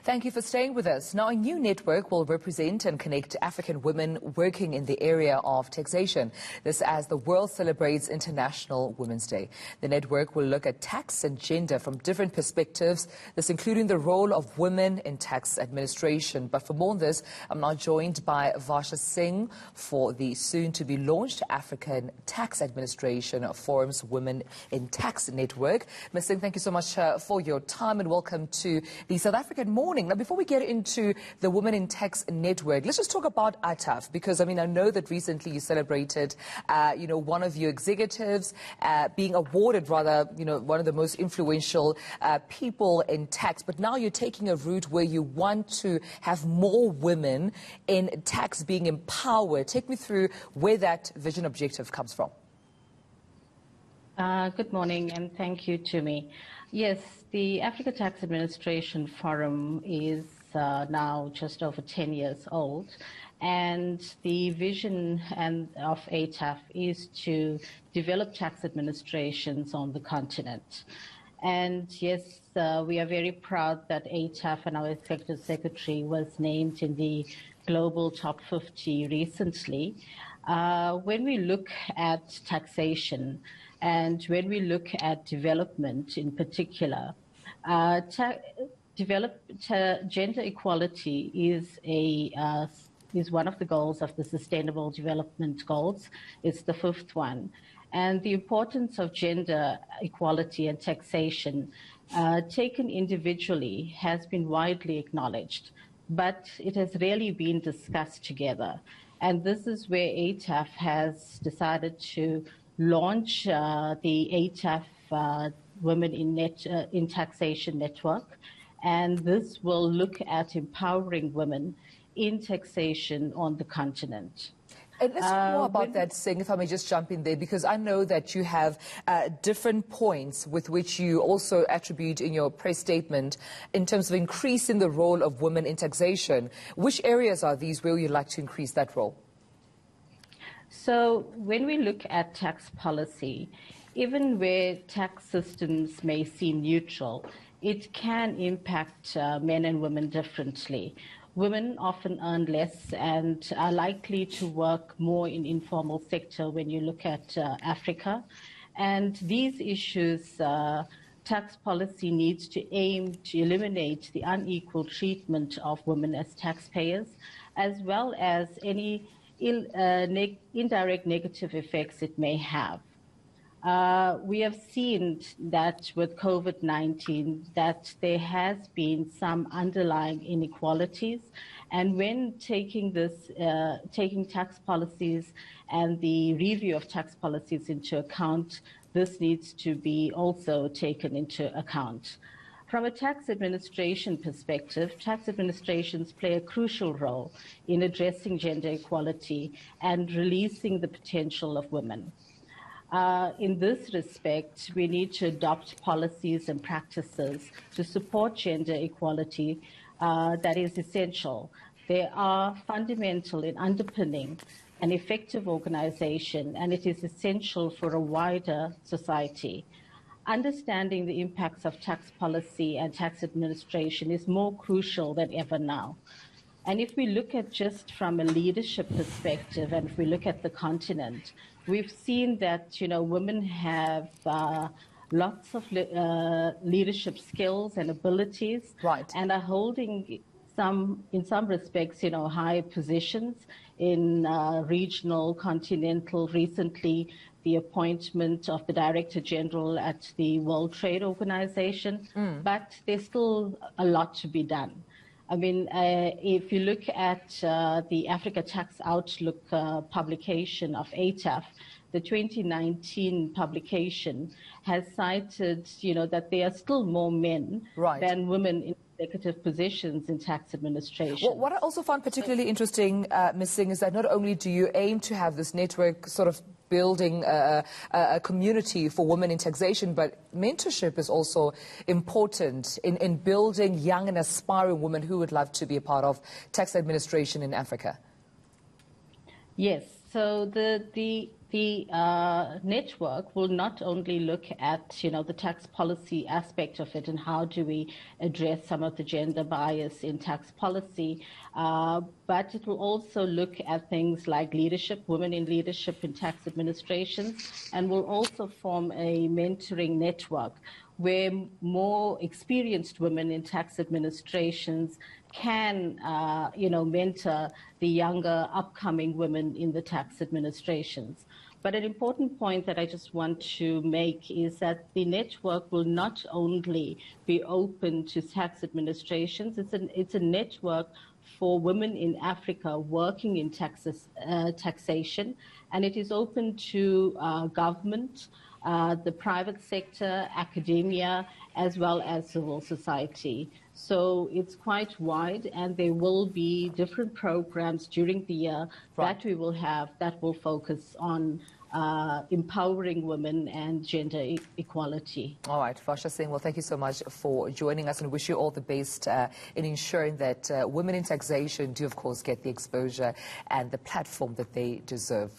Thank you for staying with us. Now, a new network will represent and connect African women working in the area of taxation. This as the world celebrates International Women's Day. The network will look at tax and gender from different perspectives, this including the role of women in tax administration. But for more on this, I'm now joined by Varsha Singh for the soon-to-be launched African Tax Administration Forum's Women in Tax Network. Ms. Singh, thank you so much for your time and welcome to the South African Morning. Now, before we get into the Women in Tax Network, let's just talk about ATAF, because, I mean, I know that recently you celebrated, one of your executives being awarded, rather, one of the most influential people in tax. But now you're taking a route where you want to have more women in tax being empowered. Take me through where that vision objective comes from. Good morning, and thank you, Tumi. Yes, the Africa Tax Administration Forum is now just over 10 years old, and the vision of ATAF is to develop tax administrations on the continent. And yes, we are very proud that ATAF and our Executive Secretary was named in the Global Top 50 recently. When we look at taxation, and when we look at development in particular, gender equality is one of the goals of the Sustainable Development Goals. It's the fifth one. And the importance of gender equality and taxation, taken individually, has been widely acknowledged, but it has rarely been discussed together. And this is where ATAF has decided to launch the ATAF Women in Taxation Network, and this will look at empowering women in taxation on the continent. And let's talk more about that, Singh, if I may just jump in there, because I know that you have different points with which you also attribute in your press statement in terms of increasing the role of women in taxation. Which areas are these where you'd like to increase that role? So when we look at tax policy, even where tax systems may seem neutral, it can impact men and women differently. Women often earn less and are likely to work more in informal sector when you look at Africa. And these issues, tax policy needs to aim to eliminate the unequal treatment of women as taxpayers, as well as any indirect negative effects it may have. We have seen that with COVID-19 that there has been some underlying inequalities, and when taking tax policies and the review of tax policies into account, this needs to be also taken into account. From a tax administration perspective, tax administrations play a crucial role in addressing gender equality and releasing the potential of women. In this respect, we need to adopt policies and practices to support gender equality that is essential. They are fundamental in underpinning an effective organization, and it is essential for a wider society. Understanding the impacts of tax policy and tax administration is more crucial than ever now. And if we look at just from a leadership perspective, and if we look at the continent, we've seen that, women have lots of leadership skills and abilities, right, and are holding in some respects, high positions in regional, continental. Recently, the appointment of the Director General at the World Trade Organization, but there's still a lot to be done. I mean, if you look at the Africa Tax Outlook publication of ATAF, the 2019 publication has cited, that there are still more men than women in executive positions in tax administration. Well, what I also found particularly interesting, Ms. Singh, is that not only do you aim to have this network sort of building a community for women in taxation, but mentorship is also important in building young and aspiring women who would love to be a part of tax administration in Africa. Yes, so the The network will not only look at, the tax policy aspect of it and how do we address some of the gender bias in tax policy, but it will also look at things like leadership, women in leadership in tax administrations, and will also form a mentoring network where more experienced women in tax administrations can, mentor the younger upcoming women in the tax administrations. But an important point that I just want to make is that the network will not only be open to tax administrations, it's a network for women in Africa working in taxation, and it is open to government, the private sector, academia, as well as civil society. So it's quite wide, and there will be different programs during the year that we will have that will focus on empowering women and gender equality. All right, Varsha Singh, well, thank you so much for joining us, and wish you all the best in ensuring that women in taxation do, of course, get the exposure and the platform that they deserve.